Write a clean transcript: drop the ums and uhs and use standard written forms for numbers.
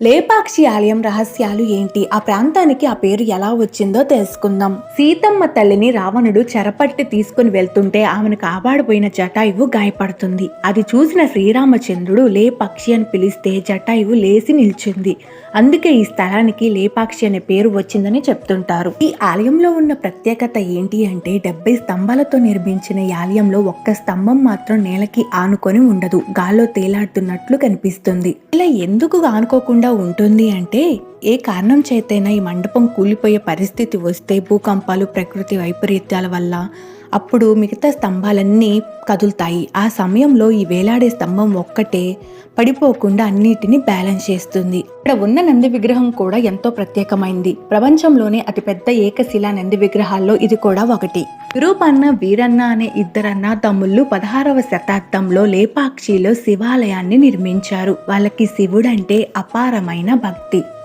లేపాక్షి ఆలయం రహస్యాలు ఏంటి? ఆ ప్రాంతానికి ఆ పేరు ఎలా వచ్చిందో తెలుసుకుందాం. సీతమ్మ తల్లిని రావణుడు చెరపట్టి తీసుకుని వెళ్తుంటే ఆమెను కాపాడిపోయిన జటాయువు గాయపడుతుంది. అది చూసిన శ్రీరామచంద్రుడు లేపక్షి అని పిలిస్తే జటాయువు లేచి నిల్చుంది. అందుకే ఈ స్థలానికి లేపాక్షి అనే పేరు వచ్చిందని చెప్తుంటారు. ఈ ఆలయంలో ఉన్న ప్రత్యేకత ఏంటి అంటే 70 స్తంభాలతో నిర్మించిన ఈ ఆలయంలో ఒక్క స్తంభం మాత్రం నేలకి ఆనుకొని ఉండదు. గాల్లో తేలాడుతున్నట్లు కనిపిస్తుంది. ఇలా ఎందుకు ఆనుకోకుండా ఉంటుంది అంటే ఏ కారణం చేతైనా ఈ మండపం కూలిపోయే పరిస్థితి వస్తే భూకంపాలు, ప్రకృతి వైపరీత్యాల వల్ల అప్పుడు మిగతా స్తంభాలన్నీ కదులుతాయి. ఆ సమయంలో ఈ వేలాడే స్తంభం ఒక్కటే పడిపోకుండా అన్నిటిని బ్యాలెన్స్ చేస్తుంది. ఇక్కడ ఉన్న నంది విగ్రహం కూడా ఎంతో ప్రత్యేకమైంది. ప్రపంచంలోనే అతిపెద్ద ఏకశిలా నంది విగ్రహాల్లో ఇది కూడా ఒకటి. విరూపన్న, వీరన్న అనే ఇద్దరన్న తమ్ముళ్ళు 16వ శతాబ్దంలో లేపాక్షిలో శివాలయాన్ని నిర్మించారు. వాళ్ళకి శివుడంటే అపారమైన భక్తి.